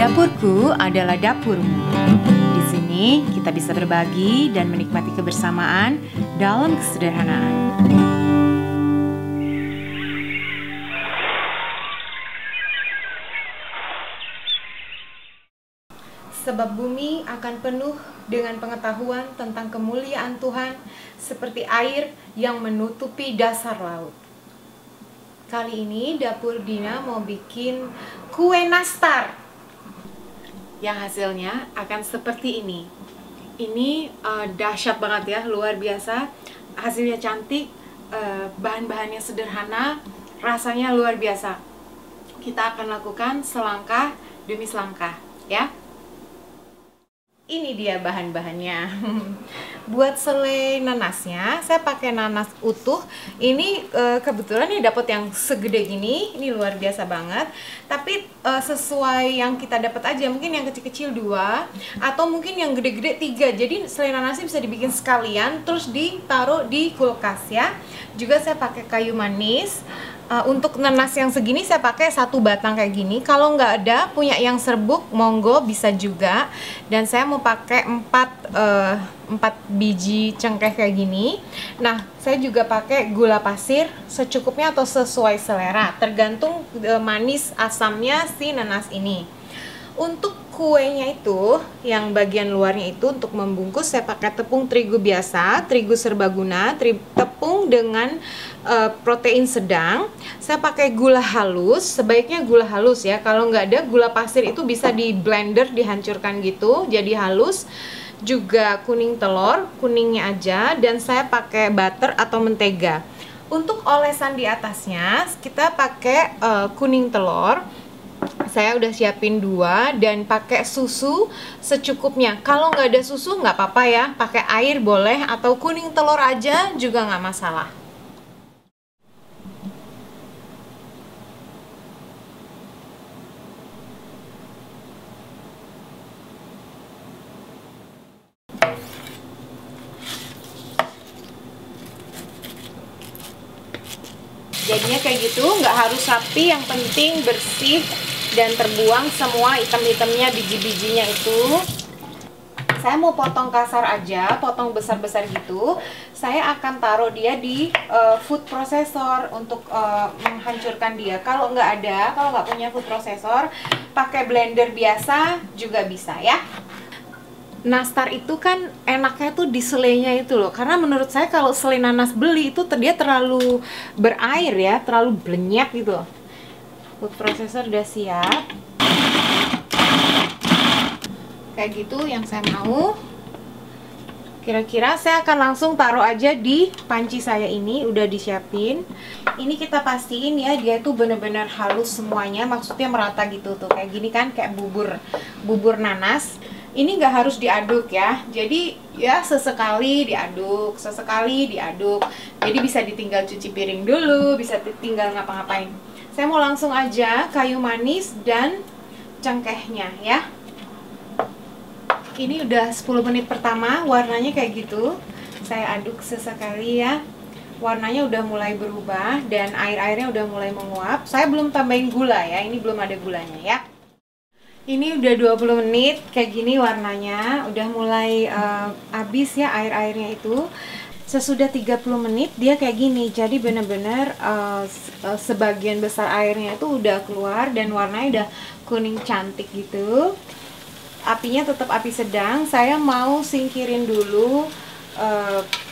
Dapurku adalah dapurmu. Di sini kita bisa berbagi dan menikmati kebersamaan dalam kesederhanaan. Sebab bumi akan penuh dengan pengetahuan tentang kemuliaan Tuhan seperti air yang menutupi dasar laut. Kali ini dapur Dina mau bikin kue nastar yang hasilnya akan seperti ini. Ini dahsyat banget ya, luar biasa. Hasilnya cantik, bahan-bahannya sederhana, rasanya luar biasa. Kita akan lakukan selangkah demi selangkah ya. Ini dia bahan-bahannya. Buat selai nanasnya, saya pakai nanas utuh. Ini kebetulan nih dapat yang segede gini. Ini luar biasa banget. Tapi sesuai yang kita dapat aja. Mungkin yang kecil-kecil 2 atau mungkin yang gede-gede 3. Jadi selai nanasnya bisa dibikin sekalian, terus ditaruh di kulkas ya. Juga saya pakai kayu manis. Untuk nanas yang segini saya pakai 1 batang kayak gini. Kalau nggak ada, punya yang serbuk, monggo bisa juga. Dan saya mau pakai 4 biji cengkeh kayak gini. Nah, saya juga pakai gula pasir secukupnya atau sesuai selera, tergantung manis asamnya si nanas ini. Untuk kuenya itu, yang bagian luarnya itu untuk membungkus saya pakai tepung terigu biasa, terigu serbaguna, tepung dengan protein sedang. Saya pakai gula halus, sebaiknya gula halus ya. Kalau nggak ada gula pasir itu bisa di blender, dihancurkan gitu, jadi halus. Juga kuning telur, kuningnya aja, dan saya pakai butter atau mentega. Untuk olesan di atasnya kita pakai kuning telur. Saya udah siapin 2 dan pakai susu secukupnya. Kalau nggak ada susu nggak apa-apa ya, pakai air boleh atau kuning telur aja juga nggak masalah. Jadinya kayak gitu, nggak harus rapi, yang penting bersih dan terbuang semua item-itemnya, biji-bijinya itu. Saya mau potong kasar aja, potong besar-besar gitu. Saya akan taruh dia di food processor untuk menghancurkan dia. Kalau nggak punya food processor, pakai blender biasa juga bisa ya. Nastar itu kan enaknya tuh di selainya itu loh, karena menurut saya kalau selai nanas beli itu dia terlalu berair ya, terlalu blenyak gitu loh. Food processor udah siap kayak gitu yang saya mau. Kira-kira saya akan langsung taruh aja di panci saya ini, udah disiapin. Ini kita pastiin ya, dia tuh bener-bener halus semuanya, maksudnya merata gitu tuh, kayak gini kan, kayak bubur nanas. Ini nggak harus diaduk ya, jadi ya sesekali diaduk, jadi bisa ditinggal cuci piring dulu, bisa tinggal ngapa-ngapain. Saya mau langsung aja kayu manis dan cengkehnya ya. Ini udah 10 menit pertama, warnanya kayak gitu. Saya aduk sesekali ya. Warnanya udah mulai berubah dan air-airnya udah mulai menguap. Saya belum tambahin gula ya, ini belum ada gulanya ya. Ini udah 20 menit kayak gini warnanya, udah mulai habis ya air-airnya itu. Sesudah 30 menit dia kayak gini, jadi bener-bener sebagian besar airnya itu udah keluar dan warnanya udah kuning cantik gitu. Apinya tetap api sedang. Saya mau singkirin dulu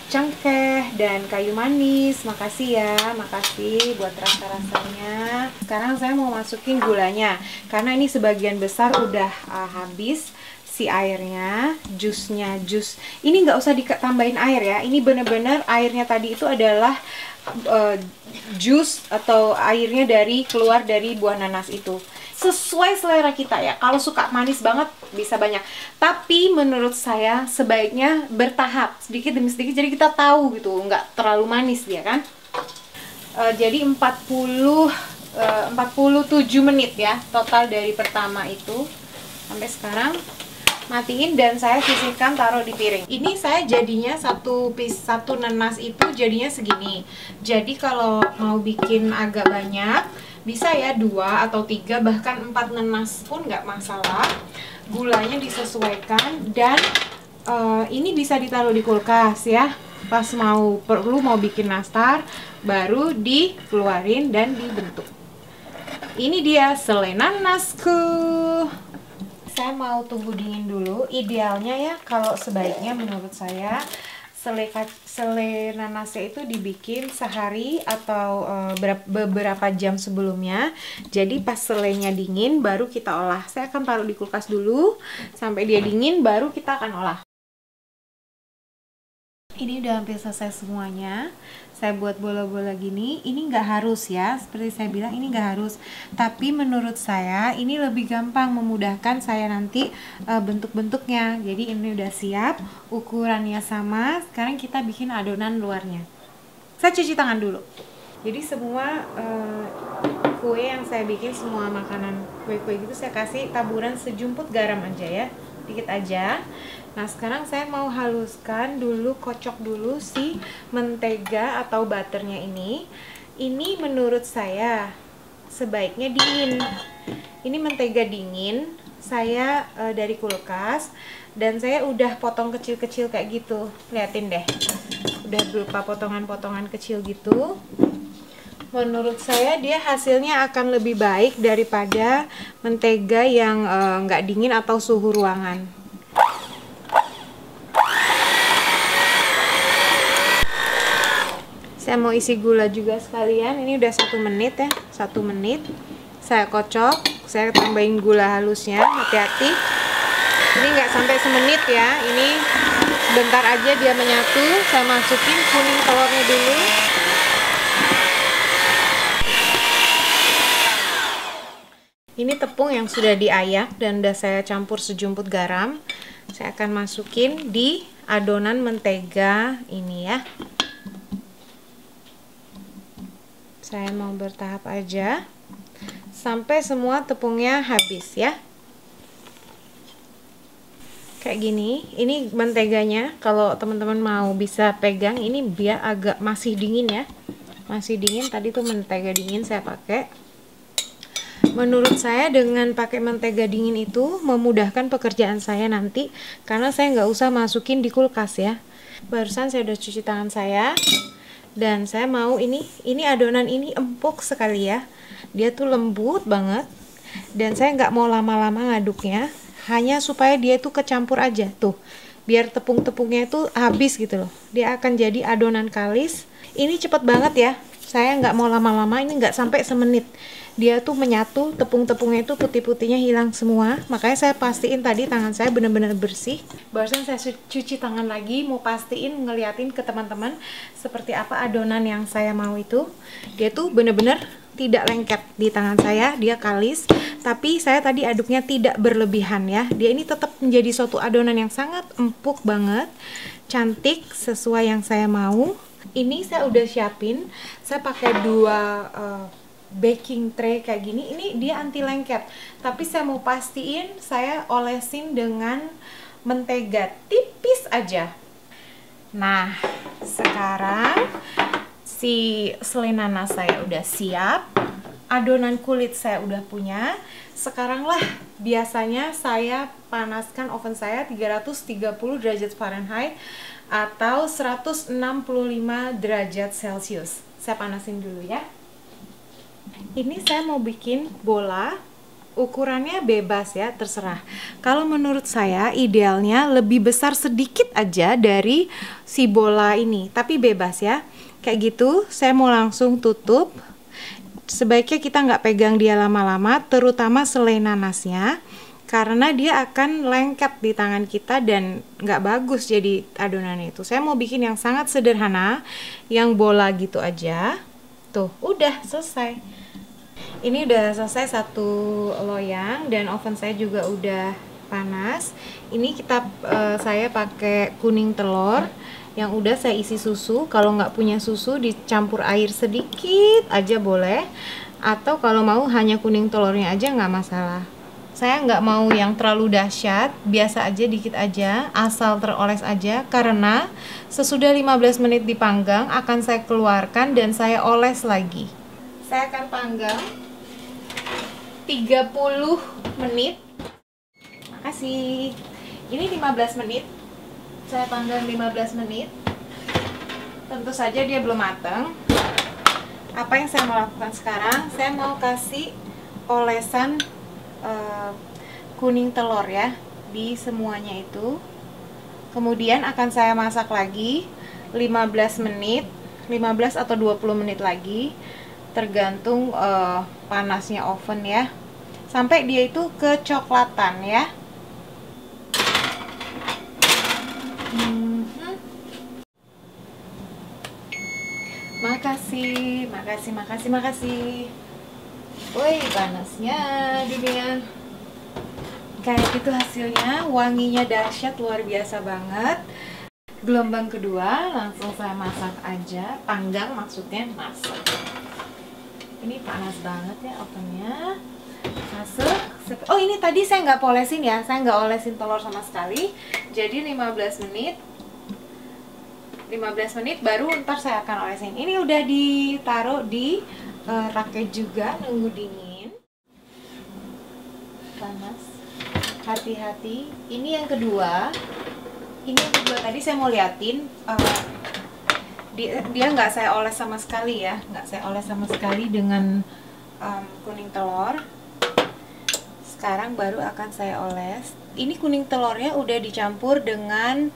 cengkeh dan kayu manis. Makasih ya, makasih buat rasa-rasanya. Sekarang saya mau masukin gulanya, karena ini sebagian besar udah habis si airnya, jus ini nggak usah ditambahin air ya. Ini bener-bener airnya tadi itu adalah jus atau airnya keluar dari buah nanas itu. Sesuai selera kita ya, kalau suka manis banget bisa banyak, tapi menurut saya sebaiknya bertahap, sedikit demi sedikit, jadi kita tahu gitu, nggak terlalu manis dia kan. Jadi 47 menit ya total dari pertama itu sampai sekarang. Matiin dan saya sisihkan, taruh di piring. Ini saya jadinya satu nanas itu jadinya segini. Jadi kalau mau bikin agak banyak Bisa ya 2 atau 3 bahkan 4 nanas pun nggak masalah. Gulanya disesuaikan dan ini bisa ditaruh di kulkas ya. Pas perlu mau bikin nastar baru dikeluarin dan dibentuk. Ini dia selai nanasku. Saya mau tunggu dingin dulu. Idealnya ya, kalau sebaiknya menurut saya selai nanasnya itu dibikin sehari atau beberapa jam sebelumnya. Jadi pas selainya dingin baru kita olah. Saya akan taruh di kulkas dulu sampai dia dingin baru kita akan olah. Ini udah hampir selesai semuanya. Saya buat bola-bola gini. Ini nggak harus ya, seperti saya bilang ini nggak harus. Tapi menurut saya ini lebih gampang, memudahkan saya nanti bentuk-bentuknya. Jadi ini udah siap, ukurannya sama. Sekarang kita bikin adonan luarnya. Saya cuci tangan dulu. Jadi semua kue yang saya bikin, semua makanan kue-kue gitu saya kasih taburan sejumput garam aja ya, dikit aja. Nah sekarang saya mau haluskan dulu, kocok dulu si mentega atau butternya ini. Ini menurut saya sebaiknya dingin. Ini mentega dingin, saya dari kulkas. Dan saya udah potong kecil-kecil kayak gitu. Liatin deh, udah berupa potongan-potongan kecil gitu. Menurut saya dia hasilnya akan lebih baik daripada mentega yang nggak dingin atau suhu ruangan. Saya mau isi gula juga sekalian. Ini udah 1 menit ya, 1 menit. Saya kocok, saya tambahin gula halusnya. Hati-hati. Ini nggak sampai semenit ya. Ini sebentar aja dia menyatu. Saya masukin kuning telurnya dulu. Ini tepung yang sudah diayak dan udah saya campur sejumput garam. Saya akan masukin di adonan mentega ini ya. Saya mau bertahap aja sampai semua tepungnya habis ya. Kayak gini. Ini menteganya, kalau teman-teman mau bisa pegang, ini biar agak masih dingin ya. Masih dingin, tadi tuh mentega dingin saya pakai. Menurut saya dengan pakai mentega dingin itu memudahkan pekerjaan saya nanti, karena saya nggak usah masukin di kulkas ya. Barusan saya udah cuci tangan saya. Dan saya mau ini adonan ini empuk sekali ya. Dia tuh lembut banget. Dan saya nggak mau lama-lama ngaduknya. Hanya supaya dia tuh kecampur aja. Tuh, biar tepung-tepungnya itu habis gitu loh. Dia akan jadi adonan kalis. Ini cepet banget ya. Saya nggak mau lama-lama, ini nggak sampai semenit. Dia tuh menyatu, tepung-tepungnya itu putih-putihnya hilang semua. Makanya saya pastiin tadi tangan saya benar-benar bersih. Barusan saya cuci tangan lagi, mau pastiin ngeliatin ke teman-teman seperti apa adonan yang saya mau itu. Dia tuh benar-benar tidak lengket di tangan saya, dia kalis. Tapi saya tadi aduknya tidak berlebihan ya. Dia ini tetap menjadi suatu adonan yang sangat empuk banget, cantik sesuai yang saya mau. Ini saya udah siapin, saya pakai 2 baking tray kayak gini. Ini dia anti lengket, tapi saya mau pastiin saya olesin dengan mentega tipis aja. Nah sekarang si selai nanas saya udah siap, adonan kulit saya udah punya. Sekarang lah biasanya saya panaskan oven saya 330 derajat Fahrenheit atau 165 derajat Celcius. Saya panasin dulu ya. Ini saya mau bikin bola, ukurannya bebas ya, terserah. Kalau menurut saya idealnya lebih besar sedikit aja dari si bola ini, tapi bebas ya. Kayak gitu, saya mau langsung tutup. Sebaiknya kita nggak pegang dia lama-lama, terutama selai nanasnya, karena dia akan lengket di tangan kita dan nggak bagus jadi adonannya itu. Saya mau bikin yang sangat sederhana, yang bola gitu aja. Tuh, udah selesai. Ini udah selesai 1 loyang dan oven saya juga udah panas. Ini saya pakai kuning telur yang udah saya isi susu. Kalau nggak punya susu dicampur air sedikit aja boleh. Atau kalau mau hanya kuning telurnya aja nggak masalah. Saya nggak mau yang terlalu dahsyat, biasa aja, dikit aja, asal teroles aja. Karena sesudah 15 menit dipanggang akan saya keluarkan dan saya oles lagi. Saya akan panggang 30 menit. Makasih. Ini 15 menit. Saya panggang 15 menit. Tentu saja dia belum matang. Apa yang saya mau lakukan sekarang? Saya mau kasih olesan kuning telur ya di semuanya itu. Kemudian akan saya masak lagi 15 menit, 15 atau 20 menit lagi, tergantung panasnya oven ya, sampai dia itu kecoklatan ya. Makasih. Woi, panasnya dunia. Kayak gitu hasilnya, wanginya dahsyat, luar biasa banget. Gelombang kedua langsung saya masak aja, panggang maksudnya masak. Ini panas banget ya ovennya. Masuk. Oh, ini tadi saya nggak polesin ya, saya nggak olesin telur sama sekali. Jadi 15 menit baru ntar saya akan olesin. Ini udah ditaruh di raket juga, nunggu dingin. Panas. Hati-hati. Ini yang kedua tadi saya mau liatin, dia nggak saya oles sama sekali ya, nggak saya oles sama sekali dengan kuning telur. Sekarang baru akan saya oles. Ini kuning telurnya udah dicampur dengan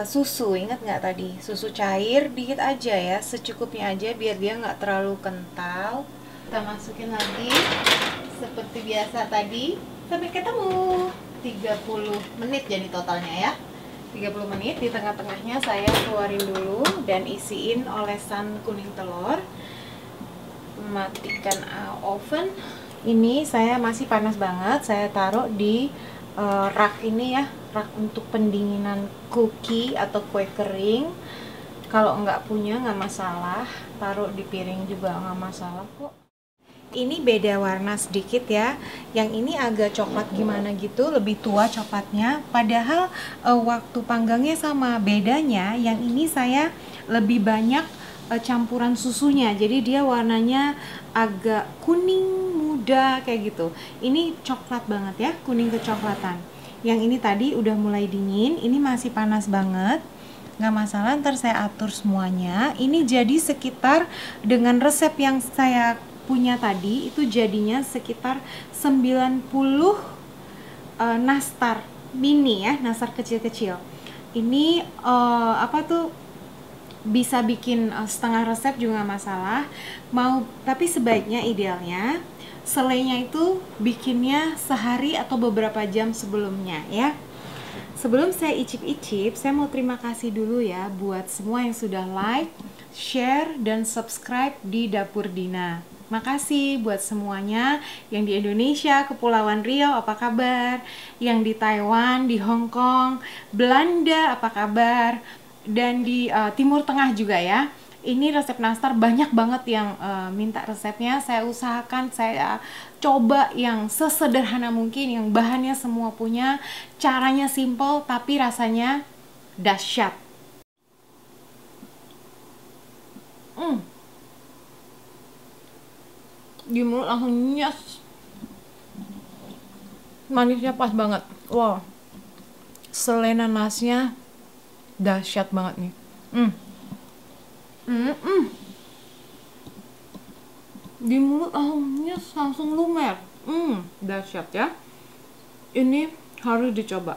susu, ingat nggak tadi? Susu cair dikit aja ya, secukupnya aja biar dia nggak terlalu kental. Kita masukin lagi seperti biasa tadi. Sampai ketemu. 30 menit jadi totalnya ya. 30 menit, di tengah-tengahnya saya keluarin dulu dan isiin olesan kuning telur. Matikan oven. Ini saya masih panas banget, saya taruh di rak ini ya, rak untuk pendinginan cookie atau kue kering. Kalau nggak punya nggak masalah, taruh di piring juga nggak masalah kok. Ini beda warna sedikit ya, yang ini agak coklat gimana gitu, lebih tua coklatnya, padahal waktu panggangnya sama. Bedanya yang ini saya lebih banyak campuran susunya, jadi dia warnanya agak kuning muda kayak gitu. Ini coklat banget ya, kuning kecoklatan. Yang ini tadi udah mulai dingin, ini masih panas banget. Nggak masalah, ntar saya atur semuanya. Ini jadi sekitar dengan resep yang saya punya tadi, itu jadinya sekitar 90 nastar mini ya, nastar kecil-kecil. Ini bisa bikin setengah resep juga nggak masalah. Tapi sebaiknya idealnya selainya itu bikinnya sehari atau beberapa jam sebelumnya ya. Sebelum saya icip-icip, saya mau terima kasih dulu ya buat semua yang sudah like, share, dan subscribe di Dapur Dina. Makasih buat semuanya yang di Indonesia, Kepulauan Riau, apa kabar? Yang di Taiwan, di Hong Kong, Belanda, apa kabar? Dan di Timur Tengah juga ya. Ini resep nastar banyak banget yang minta resepnya. Saya usahakan, saya coba yang sesederhana mungkin, yang bahannya semua punya, caranya simple tapi rasanya dahsyat. Di mulut langsung nyes, manisnya pas banget. Wow, selai nanasnya dahsyat banget nih. Di mulut langsung nyes, langsung lumer. Dahsyat ya. Ini harus dicoba.